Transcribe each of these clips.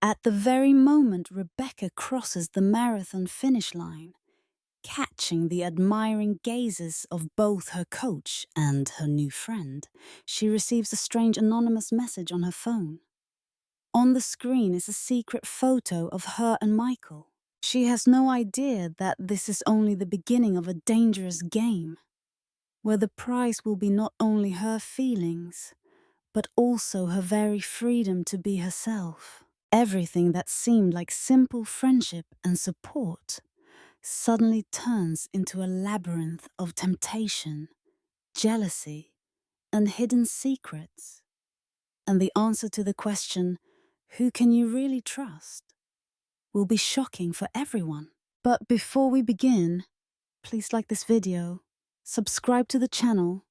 At the very moment Rebecca crosses the marathon finish line, catching the admiring gazes of both her coach and her new friend, she receives a strange anonymous message on her phone. On the screen is a secret photo of her and Michael. She has no idea that this is only the beginning of a dangerous game, where the prize will be not only her feelings, but also her very freedom to be herself. Everything that seemed like simple friendship and support suddenly turns into a labyrinth of temptation, jealousy, and hidden secrets. And the answer to the question, who can you really trust, will be shocking for everyone. But before we begin, please like this video, subscribe to the channel,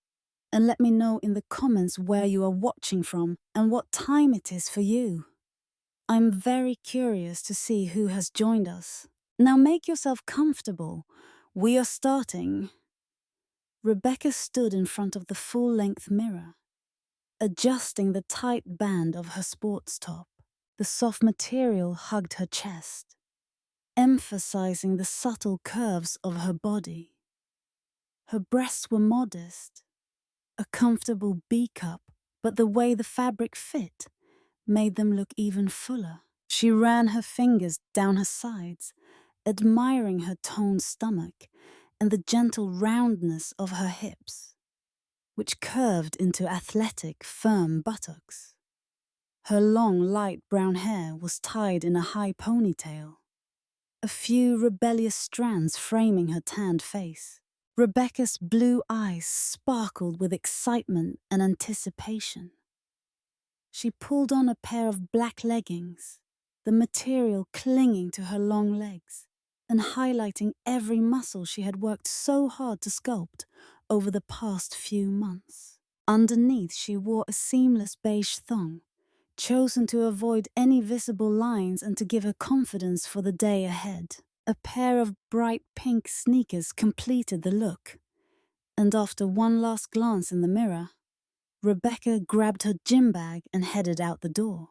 and let me know in the comments where you are watching from and what time it is for you. I'm very curious to see who has joined us. Now make yourself comfortable. We are starting. Rebecca stood in front of the full-length mirror, adjusting the tight band of her sports top. The soft material hugged her chest, emphasizing the subtle curves of her body. Her breasts were modest, a comfortable B-cup, but the way the fabric fit made them look even fuller. She ran her fingers down her sides, admiring her toned stomach and the gentle roundness of her hips, which curved into athletic, firm buttocks. Her long, light brown hair was tied in a high ponytail, a few rebellious strands framing her tanned face. Rebecca's blue eyes sparkled with excitement and anticipation. She pulled on a pair of black leggings, the material clinging to her long legs and highlighting every muscle she had worked so hard to sculpt over the past few months. Underneath, she wore a seamless beige thong, chosen to avoid any visible lines and to give her confidence for the day ahead. A pair of bright pink sneakers completed the look, and after one last glance in the mirror, Rebecca grabbed her gym bag and headed out the door.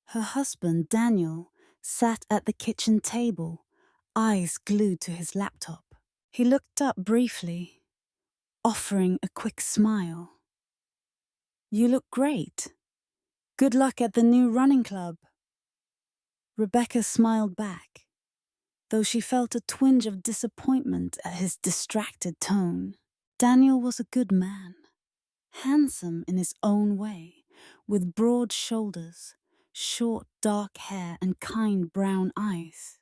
Her husband, Daniel, sat at the kitchen table, eyes glued to his laptop. He looked up briefly, offering a quick smile. "You look great. Good luck at the new running club." Rebecca smiled back, though she felt a twinge of disappointment at his distracted tone. Daniel was a good man, handsome in his own way, with broad shoulders, short dark hair and kind brown eyes.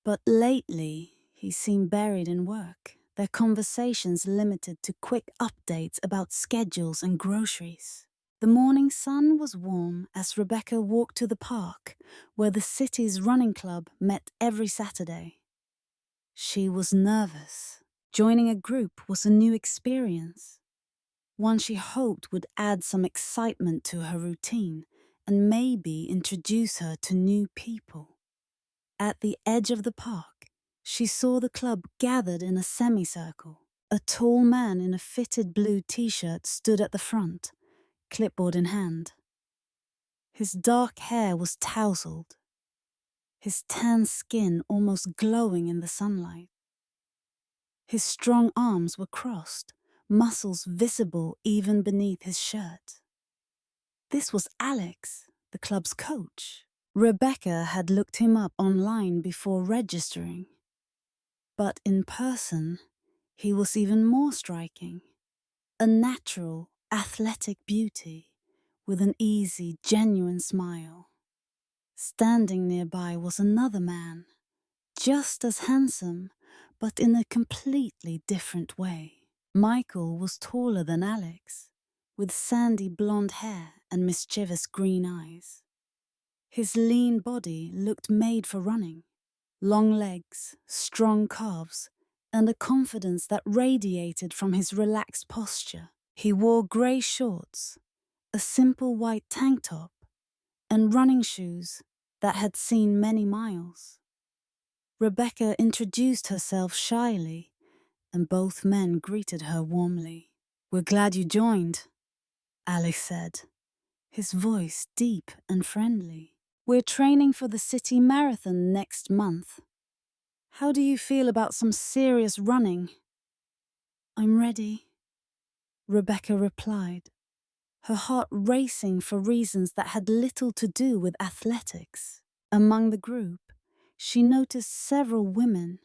But lately, he seemed buried in work, their conversations limited to quick updates about schedules and groceries. The morning sun was warm as Rebecca walked to the park, where the city's running club met every Saturday. She was nervous. Joining a group was a new experience, one she hoped would add some excitement to her routine and maybe introduce her to new people. At the edge of the park, she saw the club gathered in a semicircle. A tall man in a fitted blue t-shirt stood at the front, clipboard in hand. His dark hair was tousled, his tan skin almost glowing in the sunlight. His strong arms were crossed, muscles visible even beneath his shirt. This was Alex, the club's coach. Rebecca had looked him up online before registering, but in person, he was even more striking. A natural, athletic beauty with an easy, genuine smile. Standing nearby was another man, just as handsome, but in a completely different way. Michael was taller than Alex, with sandy blonde hair and mischievous green eyes. His lean body looked made for running. Long legs, strong calves, and a confidence that radiated from his relaxed posture. He wore grey shorts, a simple white tank top, and running shoes that had seen many miles. Rebecca introduced herself shyly, and both men greeted her warmly. "We're glad you joined," Alex said, his voice deep and friendly. We're training for the city marathon next month. How do you feel about some serious running? I'm ready, Rebecca replied, her heart racing for reasons that had little to do with athletics. Among the group, she noticed several women,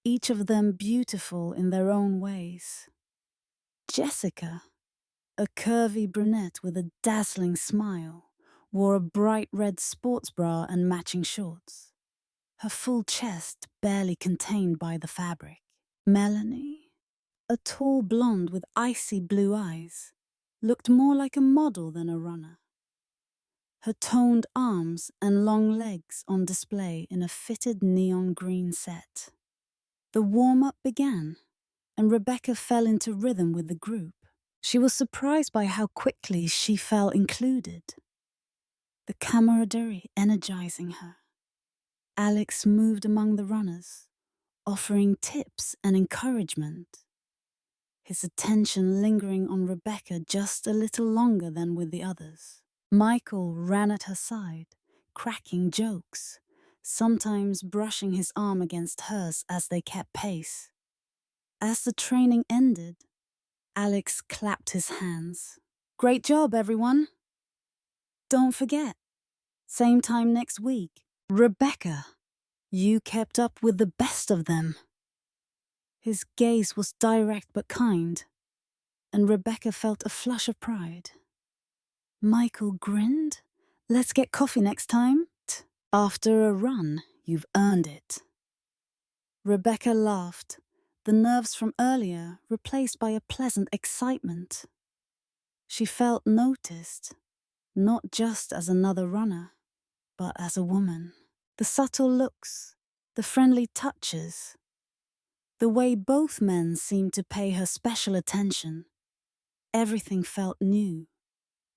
each of them beautiful in their own ways. Jessica, a curvy brunette with a dazzling smile, wore a bright red sports bra and matching shorts, her full chest barely contained by the fabric. Melanie, a tall blonde with icy blue eyes, looked more like a model than a runner. Her toned arms and long legs on display in a fitted neon green set. The warm-up began, and Rebecca fell into rhythm with the group. She was surprised by how quickly she felt included, the camaraderie energizing her. Alex moved among the runners, offering tips and encouragement, his attention lingering on Rebecca just a little longer than with the others. Michael ran at her side, cracking jokes, sometimes brushing his arm against hers as they kept pace. As the training ended, Alex clapped his hands. Great job, everyone! Don't forget, same time next week. Rebecca, you kept up with the best of them. His gaze was direct but kind, and Rebecca felt a flush of pride. Michael grinned. Let's get coffee next time. After a run, you've earned it. Rebecca laughed, the nerves from earlier replaced by a pleasant excitement. She felt noticed, not just as another runner, but as a woman. The subtle looks, the friendly touches, the way both men seemed to pay her special attention. Everything felt new,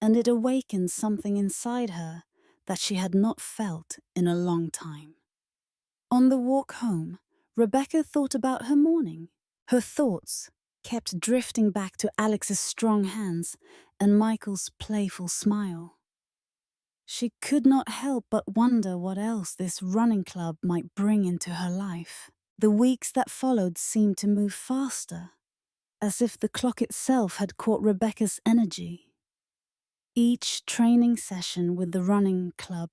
and it awakened something inside her that she had not felt in a long time. On the walk home, Rebecca thought about her morning. Her thoughts kept drifting back to Alex's strong hands and Michael's playful smile. She could not help but wonder what else this running club might bring into her life. The weeks that followed seemed to move faster, as if the clock itself had caught Rebecca's energy. Each training session with the running club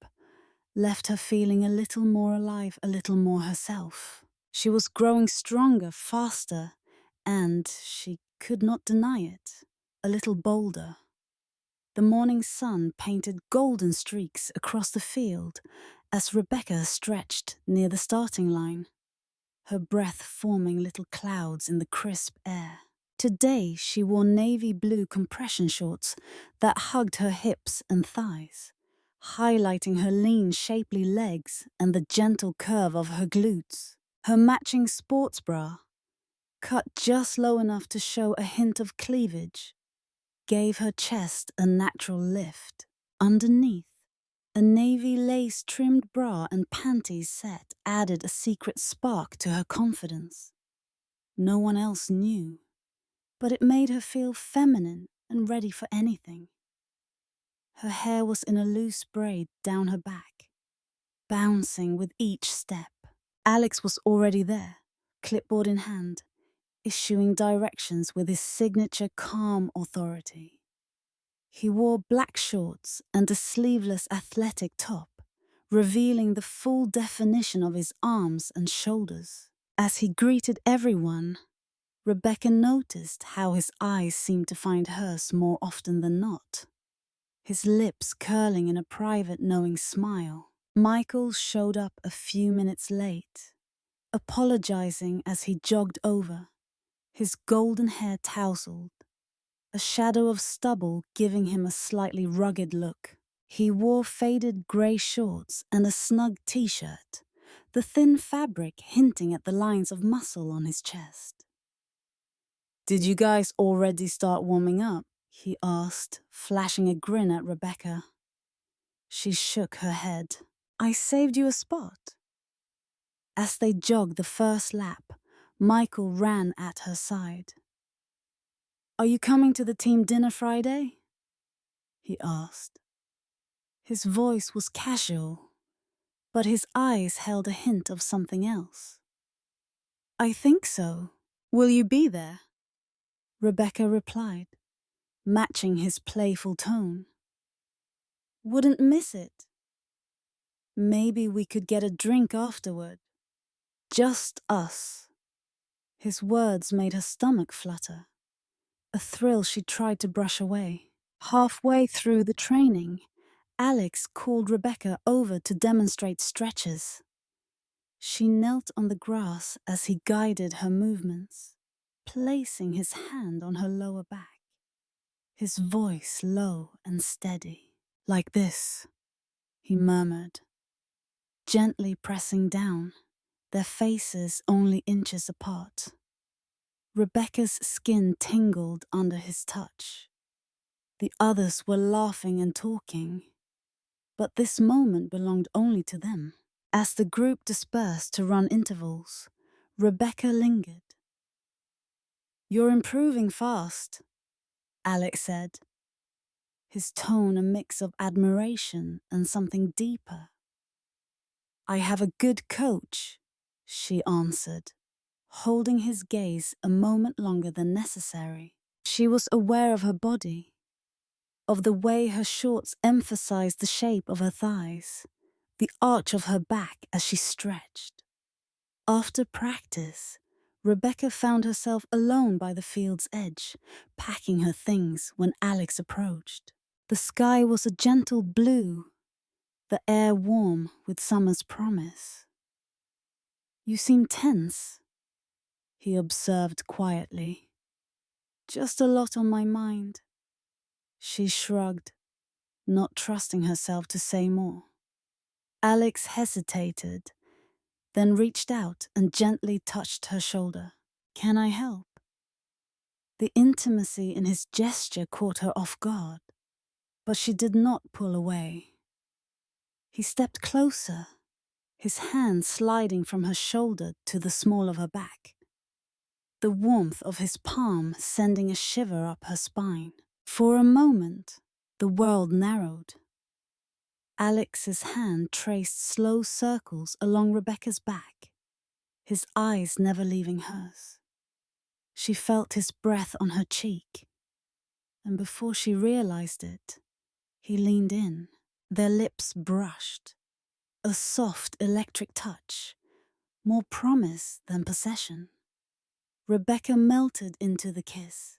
left her feeling a little more alive, a little more herself. She was growing stronger, faster, and, she could not deny it, a little bolder. The morning sun painted golden streaks across the field as Rebecca stretched near the starting line, her breath forming little clouds in the crisp air. Today she wore navy blue compression shorts that hugged her hips and thighs, highlighting her lean, shapely legs and the gentle curve of her glutes. Her matching sports bra, cut just low enough to show a hint of cleavage, gave her chest a natural lift. Underneath, a navy lace-trimmed bra and panties set added a secret spark to her confidence. No one else knew, but it made her feel feminine and ready for anything. Her hair was in a loose braid down her back, bouncing with each step. Alex was already there, clipboard in hand, issuing directions with his signature calm authority. He wore black shorts and a sleeveless athletic top, revealing the full definition of his arms and shoulders. As he greeted everyone, Rebecca noticed how his eyes seemed to find hers more often than not, his lips curling in a private, knowing smile. Michael showed up a few minutes late, apologizing as he jogged over, his golden hair tousled, a shadow of stubble giving him a slightly rugged look. He wore faded grey shorts and a snug t-shirt, the thin fabric hinting at the lines of muscle on his chest. "Did you guys already start warming up?" he asked, flashing a grin at Rebecca. She shook her head. "I saved you a spot." As they jogged the first lap, Michael ran at her side. "Are you coming to the team dinner Friday?" he asked. His voice was casual, but his eyes held a hint of something else. "I think so. Will you be there?" Rebecca replied, matching his playful tone. "Wouldn't miss it. Maybe we could get a drink afterward. Just us." His words made her stomach flutter, a thrill she tried to brush away. Halfway through the training, Alex called Rebecca over to demonstrate stretches. She knelt on the grass as he guided her movements, placing his hand on her lower back, his voice low and steady. "Like this," he murmured, gently pressing down, their faces only inches apart. Rebecca's skin tingled under his touch. The others were laughing and talking, but this moment belonged only to them. As the group dispersed to run intervals, Rebecca lingered. "You're improving fast," Alex said, his tone a mix of admiration and something deeper. "I have a good coach," she answered, holding his gaze a moment longer than necessary. She was aware of her body, of the way her shorts emphasized the shape of her thighs, the arch of her back as she stretched. After practice, Rebecca found herself alone by the field's edge, packing her things when Alex approached. The sky was a gentle blue, the air warm with summer's promise. "You seem tense," he observed quietly. "Just a lot on my mind." She shrugged, not trusting herself to say more. Alex hesitated, then reached out and gently touched her shoulder. "Can I help?" The intimacy in his gesture caught her off guard, but she did not pull away. He stepped closer, his hand sliding from her shoulder to the small of her back, the warmth of his palm sending a shiver up her spine. For a moment, the world narrowed. Alex's hand traced slow circles along Rebecca's back, his eyes never leaving hers. She felt his breath on her cheek, and before she realized it, he leaned in. Their lips brushed, a soft electric touch, more promise than possession. Rebecca melted into the kiss,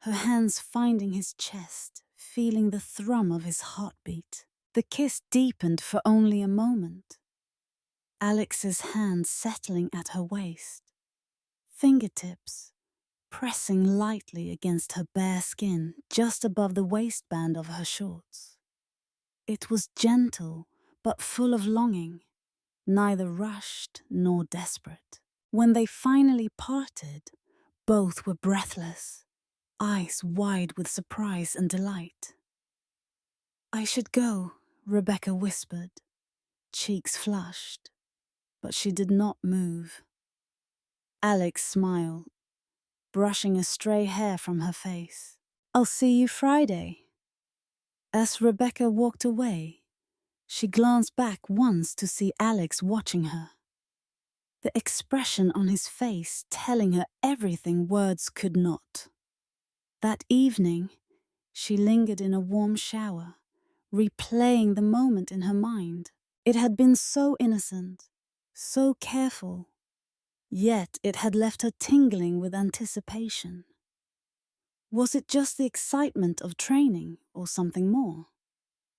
her hands finding his chest, feeling the thrum of his heartbeat. The kiss deepened for only a moment, Alex's hand settling at her waist, fingertips pressing lightly against her bare skin just above the waistband of her shorts. It was gentle, but full of longing, neither rushed nor desperate. When they finally parted, both were breathless, eyes wide with surprise and delight. "I should go," Rebecca whispered, cheeks flushed, but she did not move. Alex smiled, brushing a stray hair from her face. "I'll see you Friday." As Rebecca walked away, she glanced back once to see Alex watching her, the expression on his face telling her everything words could not. That evening, she lingered in a warm shower, replaying the moment in her mind. It had been so innocent, so careful, yet it had left her tingling with anticipation. Was it just the excitement of training or something more?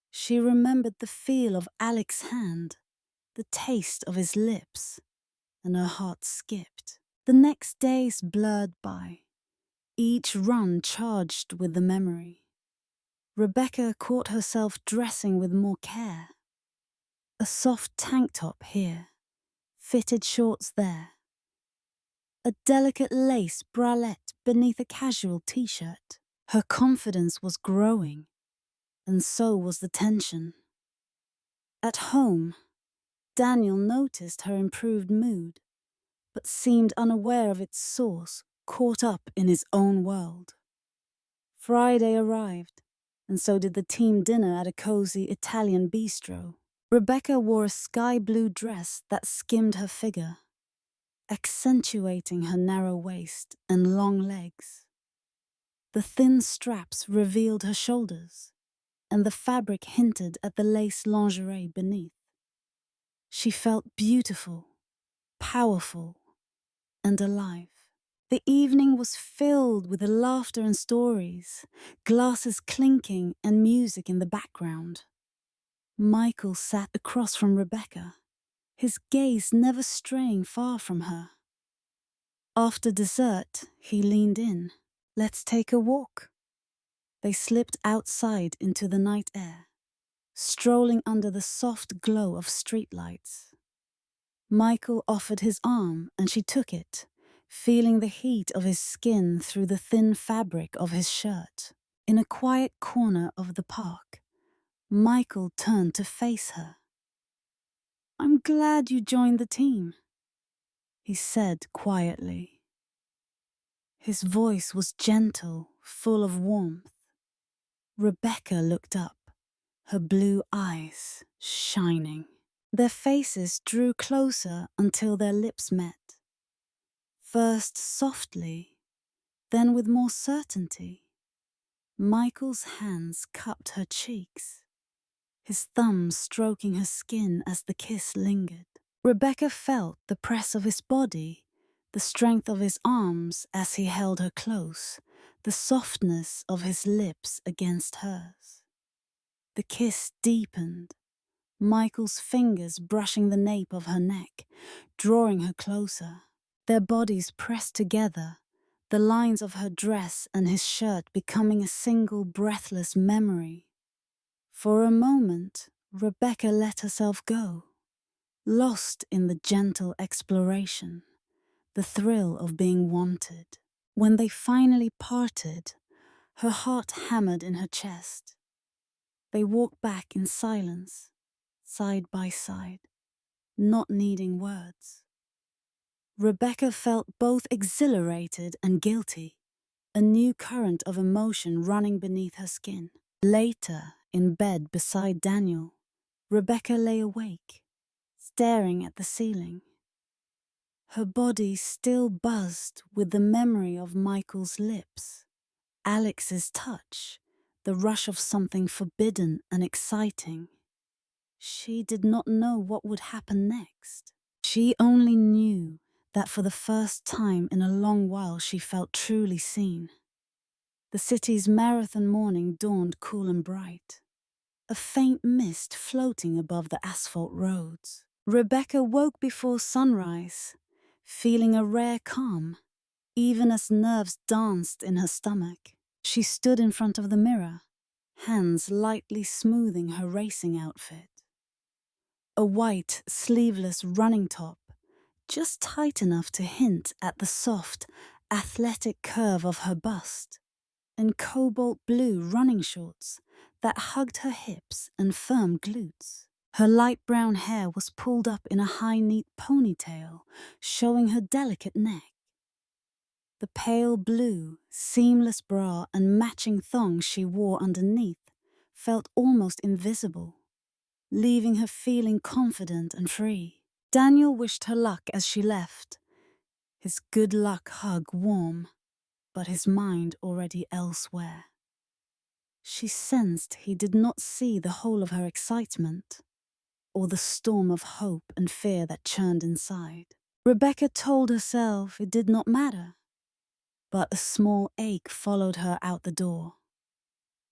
She remembered the feel of Alex's hand, the taste of his lips, and her heart skipped. The next days blurred by, each run charged with the memory. Rebecca caught herself dressing with more care. A soft tank top here, fitted shorts there, a delicate lace bralette beneath a casual t-shirt. Her confidence was growing, and so was the tension. At home, Daniel noticed her improved mood, but seemed unaware of its source, caught up in his own world. Friday arrived, and so did the team dinner at a cozy Italian bistro. Rebecca wore a sky blue dress that skimmed her figure, accentuating her narrow waist and long legs. The thin straps revealed her shoulders, and the fabric hinted at the lace lingerie beneath. She felt beautiful, powerful, and alive. The evening was filled with laughter and stories, glasses clinking and music in the background. Michael sat across from Rebecca, his gaze never straying far from her. After dessert, he leaned in. "Let's take a walk." They slipped outside into the night air, strolling under the soft glow of streetlights. Michael offered his arm and she took it, feeling the heat of his skin through the thin fabric of his shirt. In a quiet corner of the park, Michael turned to face her. "I'm glad you joined the team," he said quietly. His voice was gentle, full of warmth. Rebecca looked up, her blue eyes shining. Their faces drew closer until their lips met. First softly, then with more certainty. Michael's hands cupped her cheeks, his thumbs stroking her skin as the kiss lingered. Rebecca felt the press of his body, the strength of his arms as he held her close, the softness of his lips against hers. The kiss deepened, Michael's fingers brushing the nape of her neck, drawing her closer. Their bodies pressed together, the lines of her dress and his shirt becoming a single breathless memory. For a moment, Rebecca let herself go, lost in the gentle exploration, the thrill of being wanted. When they finally parted, her heart hammered in her chest. They walked back in silence, side by side, not needing words. Rebecca felt both exhilarated and guilty, a new current of emotion running beneath her skin. Later, in bed beside Daniel, Rebecca lay awake, staring at the ceiling. Her body still buzzed with the memory of Michael's lips, Alex's touch, the rush of something forbidden and exciting. She did not know what would happen next. She only knew that for the first time in a long while she felt truly seen. The city's marathon morning dawned cool and bright, a faint mist floating above the asphalt roads. Rebecca woke before sunrise, feeling a rare calm, even as nerves danced in her stomach. She stood in front of the mirror, hands lightly smoothing her racing outfit. A white, sleeveless running top, just tight enough to hint at the soft, athletic curve of her bust, and cobalt blue running shorts that hugged her hips and firm glutes. Her light brown hair was pulled up in a high, neat ponytail, showing her delicate neck. The pale blue, seamless bra and matching thongs she wore underneath felt almost invisible, leaving her feeling confident and free. Daniel wished her luck as she left, his good luck hug warm, but his mind already elsewhere. She sensed he did not see the whole of her excitement, or the storm of hope and fear that churned inside. Rebecca told herself it did not matter, but a small ache followed her out the door.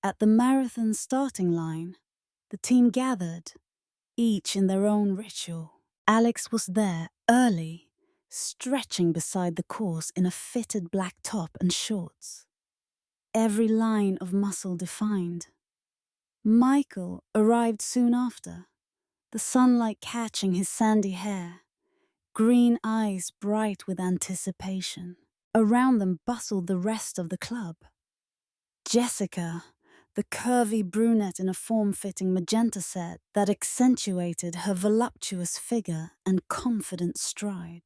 At the marathon starting line, the team gathered, each in their own ritual. Alex was there, early, stretching beside the course in a fitted black top and shorts, every line of muscle defined. Michael arrived soon after, the sunlight catching his sandy hair, green eyes bright with anticipation. Around them bustled the rest of the club. Jessica, the curvy brunette in a form-fitting magenta set that accentuated her voluptuous figure and confident stride.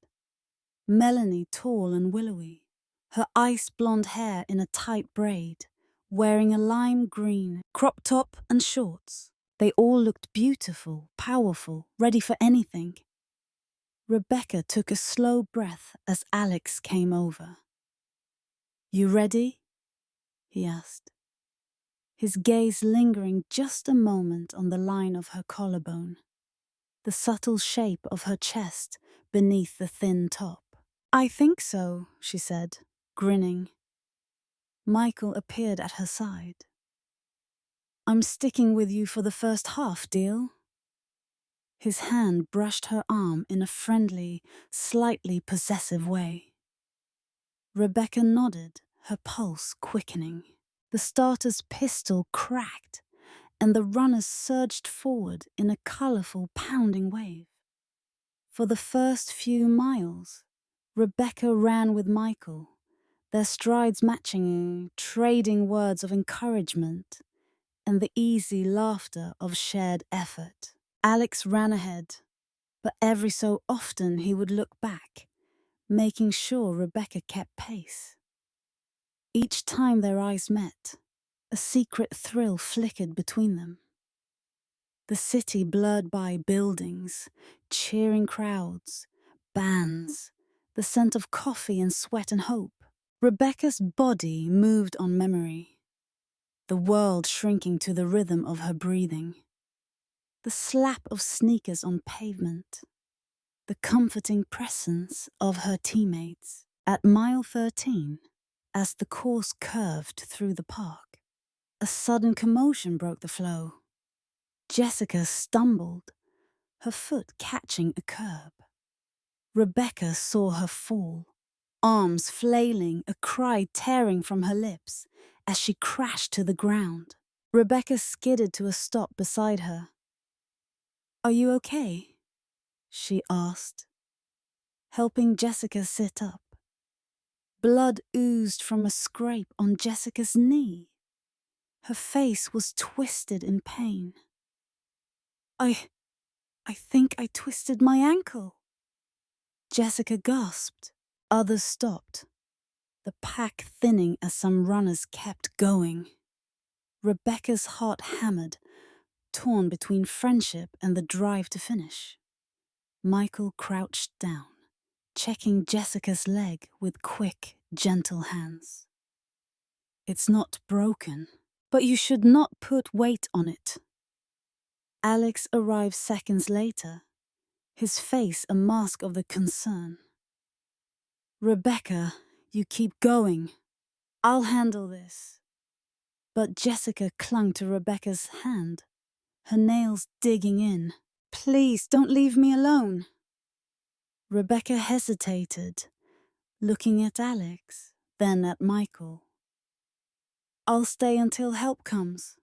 Melanie, tall and willowy, her ice blonde hair in a tight braid, wearing a lime green crop top and shorts. They all looked beautiful, powerful, ready for anything. Rebecca took a slow breath as Alex came over. "You ready?" he asked, his gaze lingering just a moment on the line of her collarbone, the subtle shape of her chest beneath the thin top. "I think so," she said, grinning. Michael appeared at her side. "I'm sticking with you for the first half, deal?" His hand brushed her arm in a friendly, slightly possessive way. Rebecca nodded, her pulse quickening. The starter's pistol cracked, and the runners surged forward in a colorful, pounding wave. For the first few miles, Rebecca ran with Michael, their strides matching, trading words of encouragement and the easy laughter of shared effort. Alex ran ahead, but every so often he would look back, making sure Rebecca kept pace. Each time their eyes met, a secret thrill flickered between them. The city blurred by buildings, cheering crowds, bands, the scent of coffee and sweat and hope. Rebecca's body moved on memory, the world shrinking to the rhythm of her breathing. The slap of sneakers on pavement, the comforting presence of her teammates. At mile 13, as the course curved through the park, a sudden commotion broke the flow. Jessica stumbled, her foot catching a curb. Rebecca saw her fall, arms flailing, a cry tearing from her lips as she crashed to the ground. Rebecca skidded to a stop beside her. "Are you okay?" she asked, helping Jessica sit up. Blood oozed from a scrape on Jessica's knee. Her face was twisted in pain. I think I twisted my ankle." Jessica gasped. Others stopped, the pack thinning as some runners kept going. Rebecca's heart hammered, torn between friendship and the drive to finish. Michael crouched down, checking Jessica's leg with quick, gentle hands. "It's not broken, but you should not put weight on it." Alex arrived seconds later, his face a mask of the concern. "Rebecca, you keep going. I'll handle this." But Jessica clung to Rebecca's hand, her nails digging in. "Please, don't leave me alone." Rebecca hesitated, looking at Alex, then at Michael. "I'll stay until help comes,"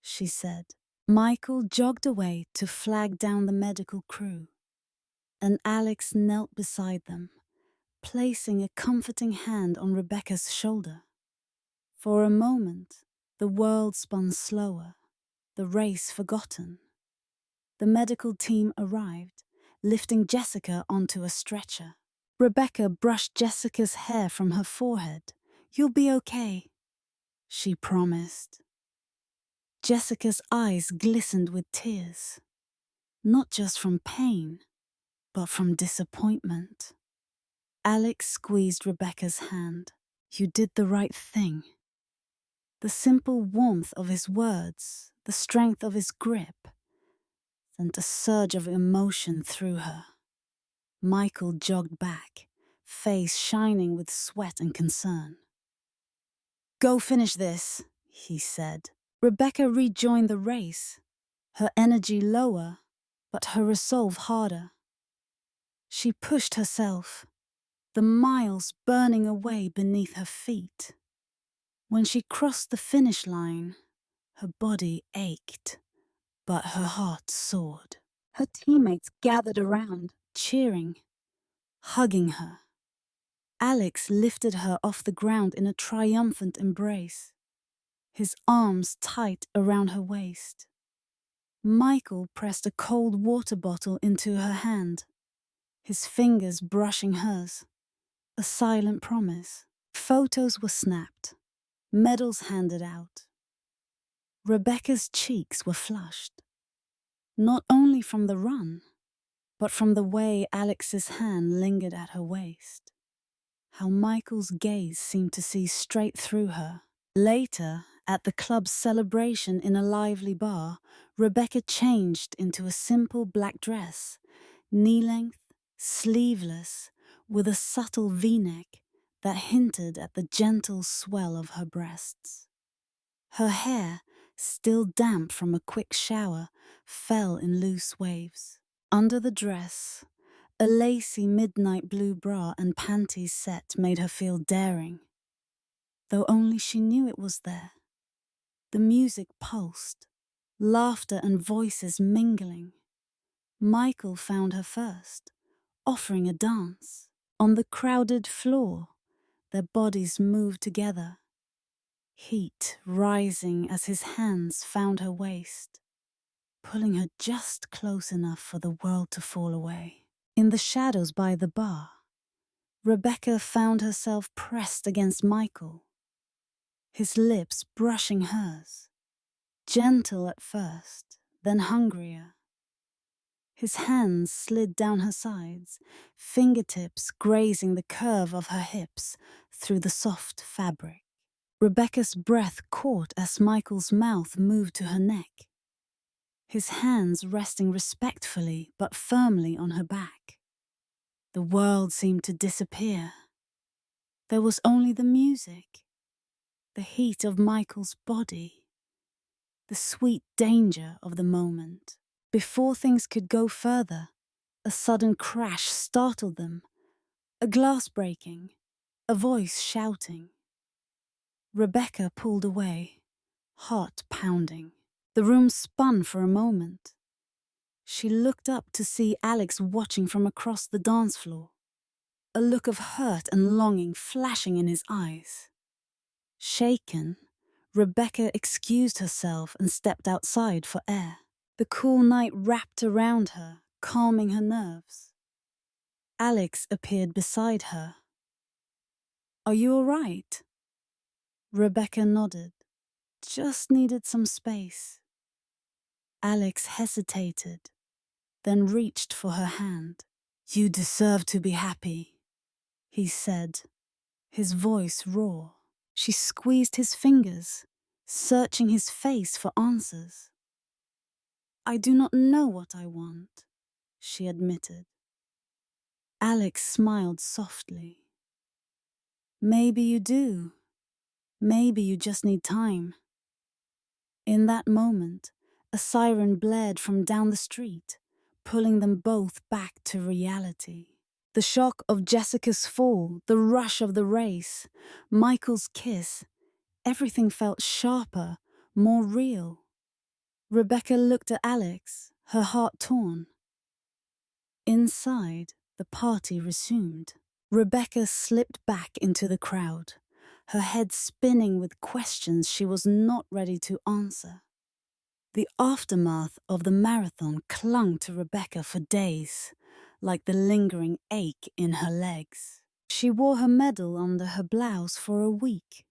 she said. Michael jogged away to flag down the medical crew, and Alex knelt beside them, placing a comforting hand on Rebecca's shoulder. For a moment, the world spun slower, the race forgotten. The medical team arrived, lifting Jessica onto a stretcher. Rebecca brushed Jessica's hair from her forehead. "You'll be okay," she promised. Jessica's eyes glistened with tears, not just from pain, but from disappointment. Alex squeezed Rebecca's hand. "You did the right thing." The simple warmth of his words, the strength of his grip, sent a surge of emotion through her. Michael jogged back, face shining with sweat and concern. "Go finish this," he said. Rebecca rejoined the race, her energy lower, but her resolve harder. She pushed herself, the miles burning away beneath her feet. When she crossed the finish line, her body ached, but her heart soared. Her teammates gathered around, cheering, hugging her. Alex lifted her off the ground in a triumphant embrace, his arms tight around her waist. Michael pressed a cold water bottle into her hand, his fingers brushing hers, a silent promise. Photos were snapped, medals handed out. Rebecca's cheeks were flushed, not only from the run, but from the way Alex's hand lingered at her waist. How Michael's gaze seemed to see straight through her. Later, at the club's celebration in a lively bar, Rebecca changed into a simple black dress, knee-length, sleeveless, with a subtle V-neck that hinted at the gentle swell of her breasts. Her hair, still damp from a quick shower, fell in loose waves. Under the dress, a lacy midnight blue bra and panties set made her feel daring, though only she knew it was there. The music pulsed, laughter and voices mingling. Michael found her first, offering a dance. On the crowded floor, their bodies moved together, heat rising as his hands found her waist, pulling her just close enough for the world to fall away. In the shadows by the bar, Rebecca found herself pressed against Michael, his lips brushing hers, gentle at first, then hungrier. His hands slid down her sides, fingertips grazing the curve of her hips through the soft fabric. Rebecca's breath caught as Michael's mouth moved to her neck, his hands resting respectfully but firmly on her back. The world seemed to disappear. There was only the music, the heat of Michael's body, the sweet danger of the moment. Before things could go further, a sudden crash startled them, a glass breaking, a voice shouting. Rebecca pulled away, heart pounding. The room spun for a moment. She looked up to see Alex watching from across the dance floor, a look of hurt and longing flashing in his eyes. Shaken, Rebecca excused herself and stepped outside for air. The cool night wrapped around her, calming her nerves. Alex appeared beside her. "Are you all right?" Rebecca nodded. "Just needed some space." Alex hesitated, then reached for her hand. "You deserve to be happy," he said, his voice raw. She squeezed his fingers, searching his face for answers. "I do not know what I want," she admitted. Alex smiled softly. "Maybe you do. Maybe you just need time." In that moment, a siren blared from down the street, pulling them both back to reality. The shock of Jessica's fall, the rush of the race, Michael's kiss, everything felt sharper, more real. Rebecca looked at Alex, her heart torn. Inside, the party resumed. Rebecca slipped back into the crowd, her head spinning with questions she was not ready to answer. The aftermath of the marathon clung to Rebecca for days, like the lingering ache in her legs. She wore her medal under her blouse for a week,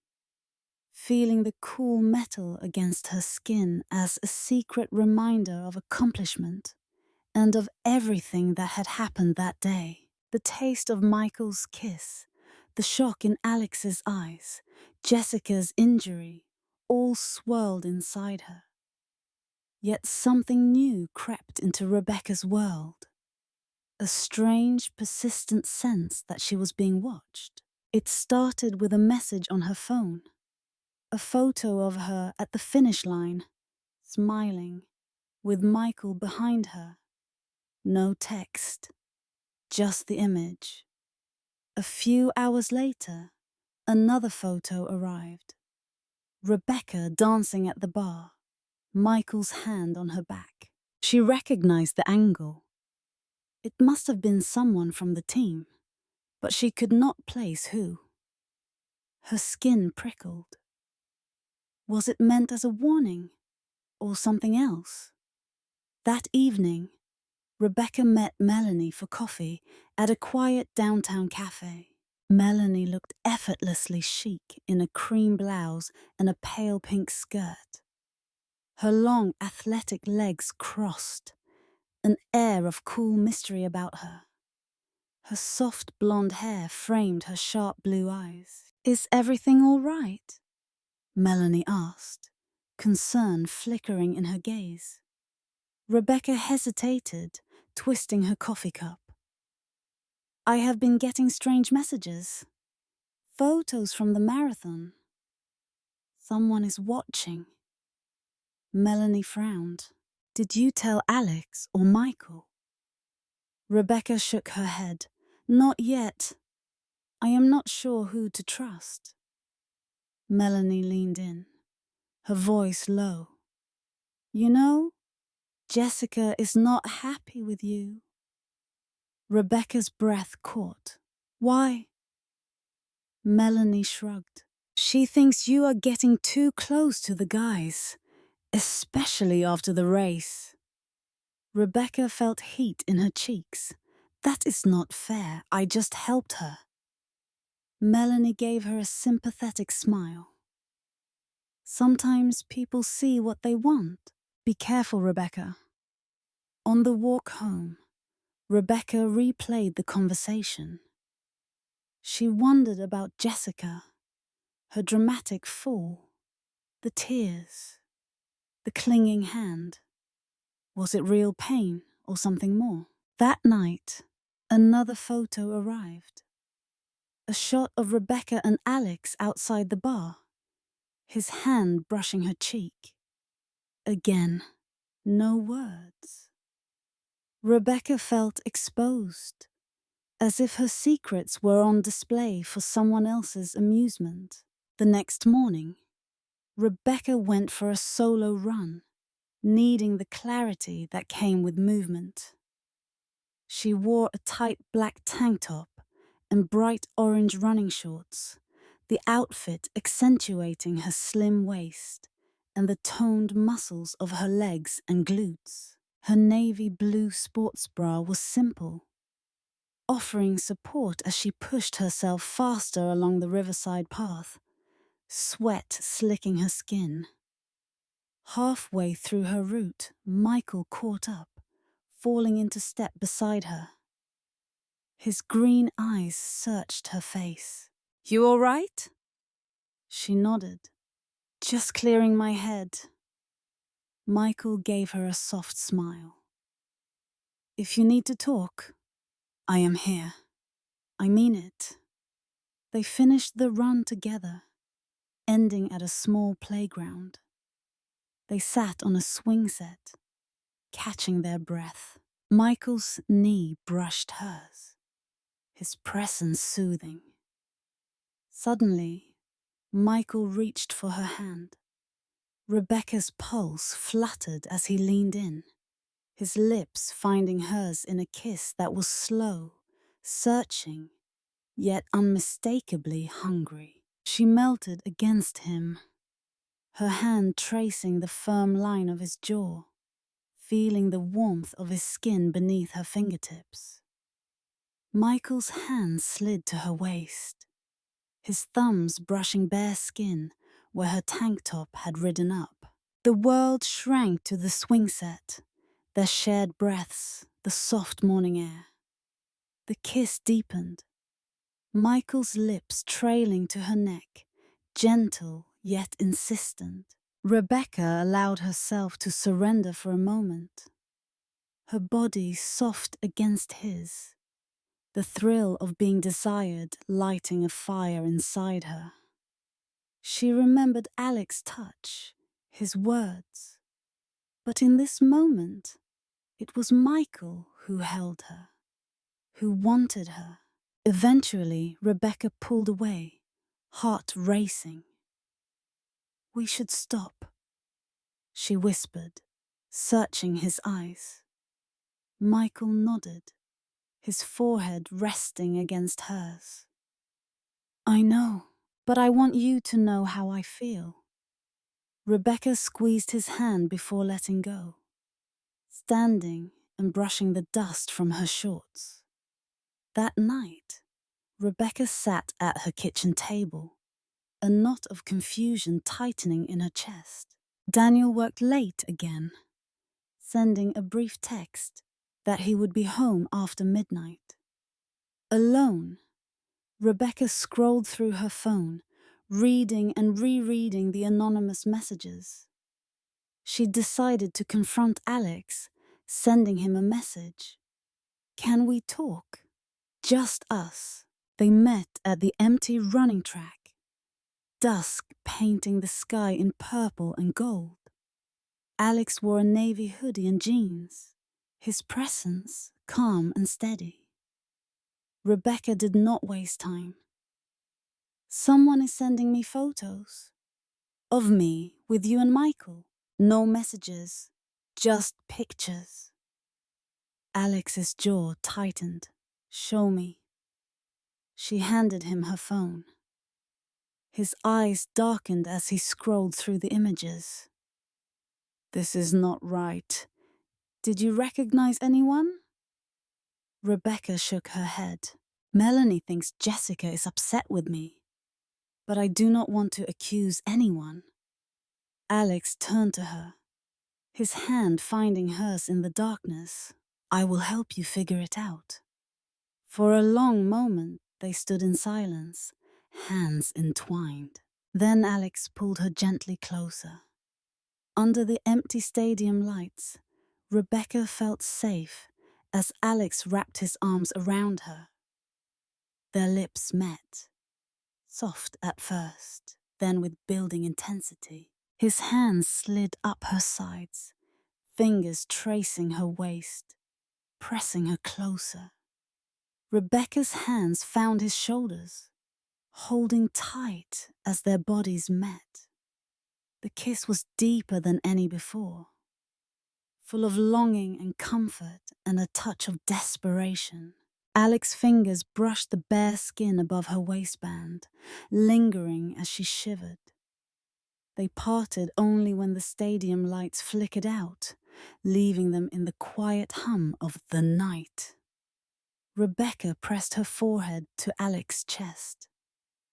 feeling the cool metal against her skin as a secret reminder of accomplishment and of everything that had happened that day. The taste of Michael's kiss, the shock in Alex's eyes, Jessica's injury, all swirled inside her. Yet something new crept into Rebecca's world. A strange, persistent sense that she was being watched. It started with a message on her phone. A photo of her at the finish line, smiling, with Michael behind her. No text, just the image. A few hours later, another photo arrived. Rebecca dancing at the bar, Michael's hand on her back. She recognized the angle. It must have been someone from the team, but she could not place who. Her skin prickled. Was it meant as a warning, or something else? That evening, Rebecca met Melanie for coffee at a quiet downtown cafe. Melanie looked effortlessly chic in a cream blouse and a pale pink skirt. Her long, athletic legs crossed, an air of cool mystery about her. Her soft blonde hair framed her sharp blue eyes. "Is everything all right?" Melanie asked, concern flickering in her gaze. Rebecca hesitated, twisting her coffee cup. "I have been getting strange messages. Photos from the marathon. Someone is watching." Melanie frowned. "Did you tell Alex or Michael?" Rebecca shook her head. "Not yet. I am not sure who to trust." Melanie leaned in, her voice low. "You know, Jessica is not happy with you." Rebecca's breath caught. "Why?" Melanie shrugged. "She thinks you are getting too close to the guys, especially after the race." Rebecca felt heat in her cheeks. "That is not fair. I just helped her." Melanie gave her a sympathetic smile. "Sometimes people see what they want. Be careful, Rebecca." On the walk home, Rebecca replayed the conversation. She wondered about Jessica, her dramatic fall, the tears, the clinging hand. Was it real pain or something more? That night, another photo arrived. A shot of Rebecca and Alex outside the bar, his hand brushing her cheek. Again, no words. Rebecca felt exposed, as if her secrets were on display for someone else's amusement. The next morning, Rebecca went for a solo run, needing the clarity that came with movement. She wore a tight black tank top and bright orange running shorts, the outfit accentuating her slim waist and the toned muscles of her legs and glutes. Her navy blue sports bra was simple, offering support as she pushed herself faster along the riverside path, sweat slicking her skin. Halfway through her route, Michael caught up, falling into step beside her. His green eyes searched her face. "You all right?" She nodded. "Just clearing my head." Michael gave her a soft smile. "If you need to talk, I am here." "I mean it." They finished the run together, ending at a small playground. They sat on a swing set, catching their breath. Michael's knee brushed hers, his presence soothing. Suddenly, Michael reached for her hand. Rebecca's pulse fluttered as he leaned in, his lips finding hers in a kiss that was slow, searching, yet unmistakably hungry. She melted against him, her hand tracing the firm line of his jaw, feeling the warmth of his skin beneath her fingertips. Michael's hand slid to her waist, his thumbs brushing bare skin where her tank top had ridden up. The world shrank to the swing set, their shared breaths, the soft morning air. The kiss deepened, Michael's lips trailing to her neck, gentle yet insistent. Rebecca allowed herself to surrender for a moment, her body soft against his, the thrill of being desired lighting a fire inside her. She remembered Alex's touch, his words. But in this moment, it was Michael who held her, who wanted her. Eventually, Rebecca pulled away, heart racing. "We should stop," she whispered, searching his eyes. Michael nodded, his forehead resting against hers. "I know, but I want you to know how I feel." Rebecca squeezed his hand before letting go, standing and brushing the dust from her shorts. That night, Rebecca sat at her kitchen table, a knot of confusion tightening in her chest. Daniel worked late again, sending a brief text that he would be home after midnight. Alone, Rebecca scrolled through her phone, reading and rereading the anonymous messages. She decided to confront Alex, sending him a message. "Can we talk?" Just us. They met at the empty running track, dusk painting the sky in purple and gold. Alex wore a navy hoodie and jeans, his presence calm and steady. Rebecca did not waste time. "Someone is sending me photos. Of me with you and Michael. No messages, just pictures." Alex's jaw tightened. "Show me." She handed him her phone. His eyes darkened as he scrolled through the images. "This is not right. Did you recognize anyone?" Rebecca shook her head. "Melanie thinks Jessica is upset with me, but I do not want to accuse anyone." Alex turned to her, his hand finding hers in the darkness. "I will help you figure it out." For a long moment, they stood in silence, hands entwined. Then Alex pulled her gently closer. Under the empty stadium lights, Rebecca felt safe as Alex wrapped his arms around her. Their lips met, soft at first, then with building intensity. His hands slid up her sides, fingers tracing her waist, pressing her closer. Rebecca's hands found his shoulders, holding tight as their bodies met. The kiss was deeper than any before, full of longing and comfort and a touch of desperation. Alex's fingers brushed the bare skin above her waistband, lingering as she shivered. They parted only when the stadium lights flickered out, leaving them in the quiet hum of the night. Rebecca pressed her forehead to Alex's chest,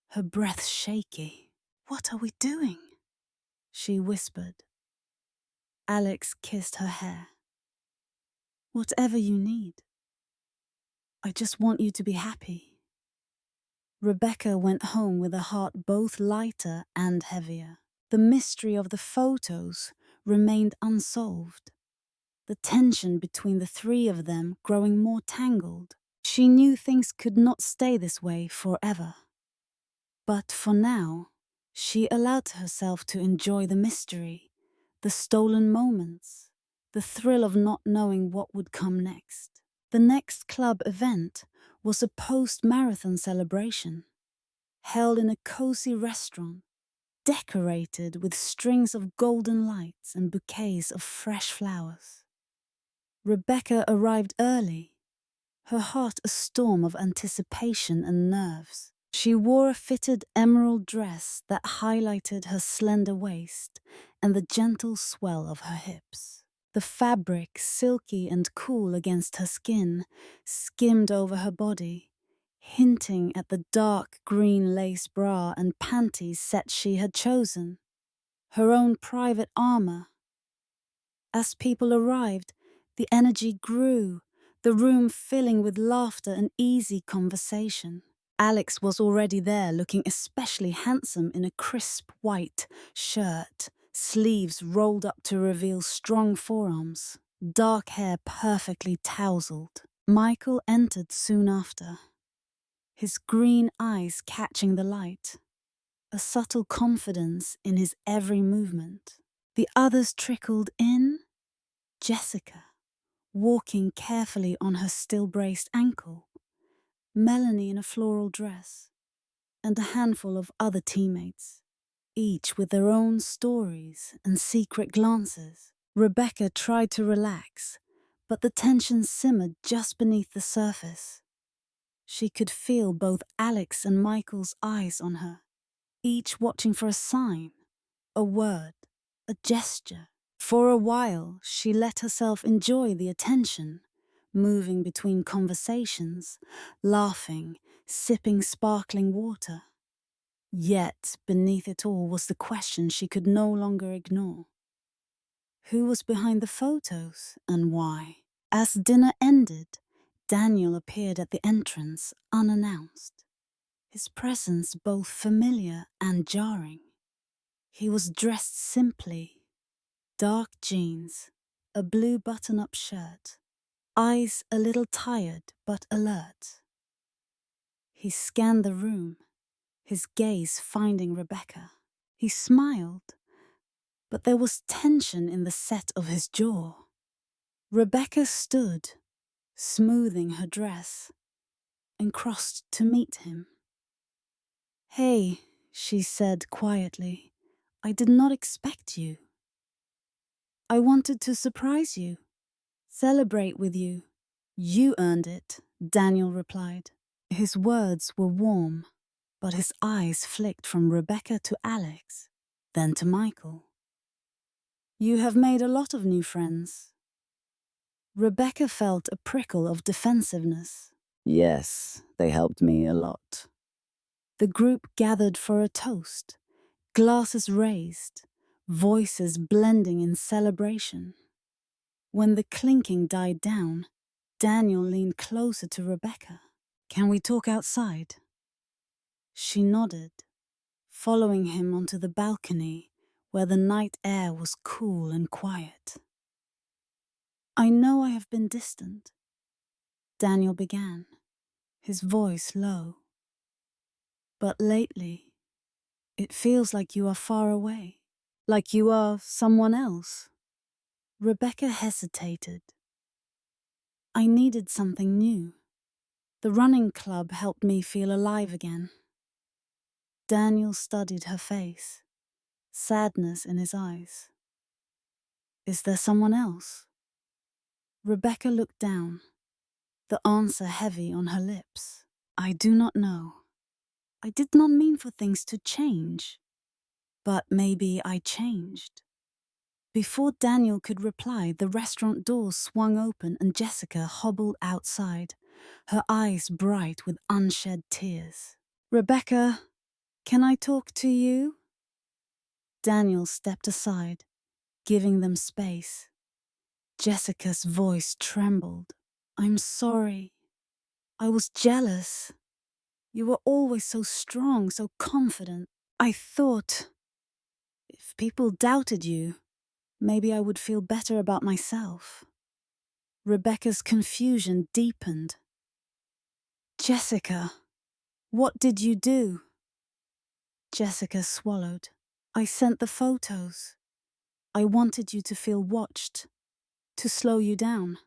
her breath shaky. "What are we doing?" she whispered. Alex kissed her hair. "Whatever you need. I just want you to be happy." Rebecca went home with a heart both lighter and heavier. The mystery of the photos remained unsolved, the tension between the three of them growing more tangled. She knew things could not stay this way forever. But for now, she allowed herself to enjoy the mystery, the stolen moments, the thrill of not knowing what would come next. The next club event was a post-marathon celebration, held in a cozy restaurant, decorated with strings of golden lights and bouquets of fresh flowers. Rebecca arrived early, her heart a storm of anticipation and nerves. She wore a fitted emerald dress that highlighted her slender waist and the gentle swell of her hips. The fabric, silky and cool against her skin, skimmed over her body, hinting at the dark green lace bra and panties set she had chosen, her own private armor. As people arrived, the energy grew, the room filling with laughter and easy conversation. Alex was already there, looking especially handsome in a crisp white shirt, sleeves rolled up to reveal strong forearms, dark hair perfectly tousled. Michael entered soon after, his green eyes catching the light, a subtle confidence in his every movement. The others trickled in. Jessica, walking carefully on her still-braced ankle, Melanie in a floral dress, and a handful of other teammates, each with their own stories and secret glances. Rebecca tried to relax, but the tension simmered just beneath the surface. She could feel both Alex and Michael's eyes on her, each watching for a sign, a word, a gesture. For a while, she let herself enjoy the attention, moving between conversations, laughing, sipping sparkling water. Yet, beneath it all was the question she could no longer ignore. Who was behind the photos and why? As dinner ended, Daniel appeared at the entrance unannounced, his presence both familiar and jarring. He was dressed simply, dark jeans, a blue button-up shirt, eyes a little tired but alert. He scanned the room, his gaze finding Rebecca. He smiled, but there was tension in the set of his jaw. Rebecca stood, smoothing her dress, and crossed to meet him. "Hey," she said quietly, "I did not expect you. I wanted to surprise you, celebrate with you." "You earned it," Daniel replied. His words were warm, but his eyes flicked from Rebecca to Alex, then to Michael. "You have made a lot of new friends." Rebecca felt a prickle of defensiveness. "Yes, they helped me a lot." The group gathered for a toast, glasses raised, voices blending in celebration. When the clinking died down, Daniel leaned closer to Rebecca. "Can we talk outside?" She nodded, following him onto the balcony where the night air was cool and quiet. "I know I have been distant," Daniel began, his voice low. "But lately, it feels like you are far away, like you are someone else." Rebecca hesitated. "I needed something new. The running club helped me feel alive again." Daniel studied her face, sadness in his eyes. "Is there someone else?" Rebecca looked down, the answer heavy on her lips. "I do not know. I did not mean for things to change, but maybe I changed." Before Daniel could reply, the restaurant doors swung open and Jessica hobbled outside, her eyes bright with unshed tears. "Rebecca, can I talk to you?" Daniel stepped aside, giving them space. Jessica's voice trembled. "I'm sorry. I was jealous. You were always so strong, so confident. I thought if people doubted you, maybe I would feel better about myself." Rebecca's confusion deepened. "Jessica, what did you do?" Jessica swallowed. "I sent the photos. I wanted you to feel watched, to slow you down.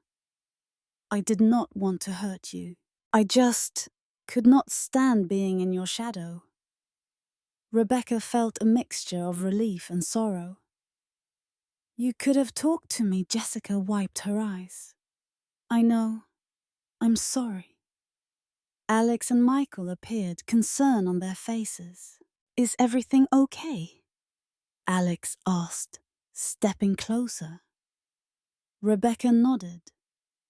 I did not want to hurt you. I just could not stand being in your shadow." Rebecca felt a mixture of relief and sorrow. "You could have talked to me," Jessica wiped her eyes. "I know. I'm sorry." Alex and Michael appeared, concern on their faces. "Is everything okay?" Alex asked, stepping closer. Rebecca nodded,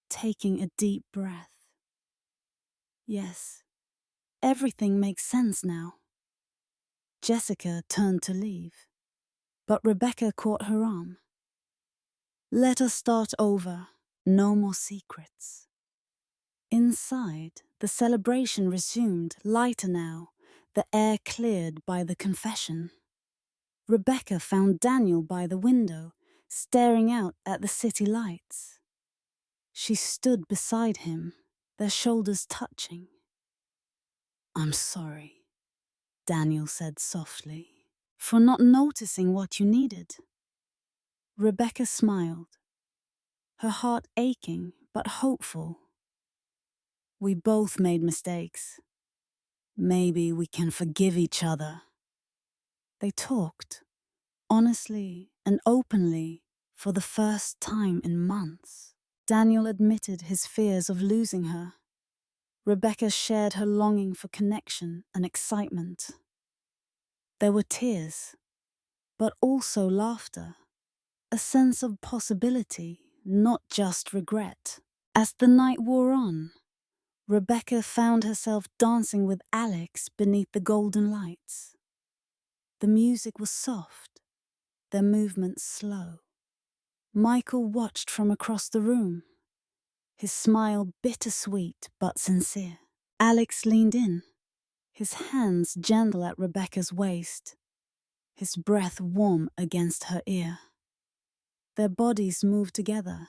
taking a deep breath. "Yes, everything makes sense now." Jessica turned to leave, but Rebecca caught her arm. "Let us start over. No more secrets." Inside, the celebration resumed, lighter now, the air cleared by the confession. Rebecca found Daniel by the window, staring out at the city lights. She stood beside him, their shoulders touching. "I'm sorry," Daniel said softly, "for not noticing what you needed." Rebecca smiled, her heart aching but hopeful. "We both made mistakes. Maybe we can forgive each other." They talked, honestly and openly, for the first time in months. Daniel admitted his fears of losing her. Rebecca shared her longing for connection and excitement. There were tears, but also laughter, a sense of possibility, not just regret. As the night wore on, Rebecca found herself dancing with Alex beneath the golden lights. The music was soft, their movements slow. Michael watched from across the room, his smile bittersweet but sincere. Alex leaned in, his hands gentle at Rebecca's waist, his breath warm against her ear. Their bodies moved together,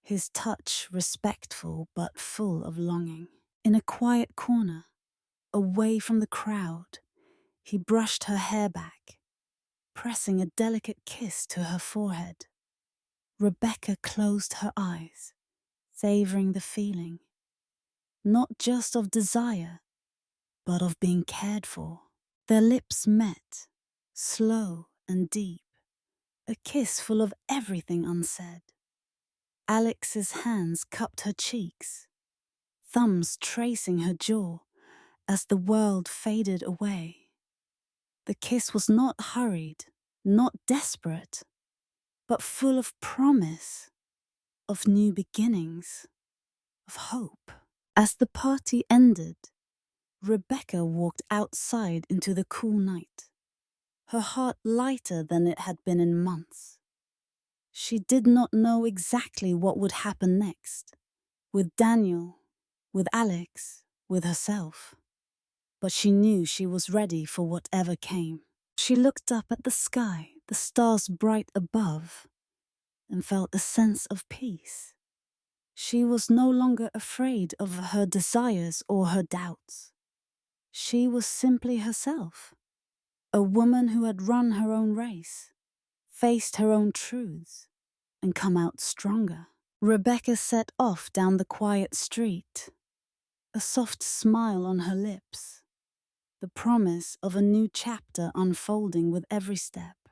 his touch respectful but full of longing. In a quiet corner, away from the crowd, he brushed her hair back, pressing a delicate kiss to her forehead. Rebecca closed her eyes, savoring the feeling, not just of desire, but of being cared for. Their lips met, slow and deep, a kiss full of everything unsaid. Alex's hands cupped her cheeks, thumbs tracing her jaw as the world faded away. The kiss was not hurried, not desperate, but full of promise, of new beginnings, of hope. As the party ended, Rebecca walked outside into the cool night, her heart lighter than it had been in months. She did not know exactly what would happen next, with Daniel, with Alex, with herself. But she knew she was ready for whatever came. She looked up at the sky, the stars bright above, and felt a sense of peace. She was no longer afraid of her desires or her doubts. She was simply herself, a woman who had run her own race, faced her own truths, and come out stronger. Rebecca set off down the quiet street, a soft smile on her lips, the promise of a new chapter unfolding with every step.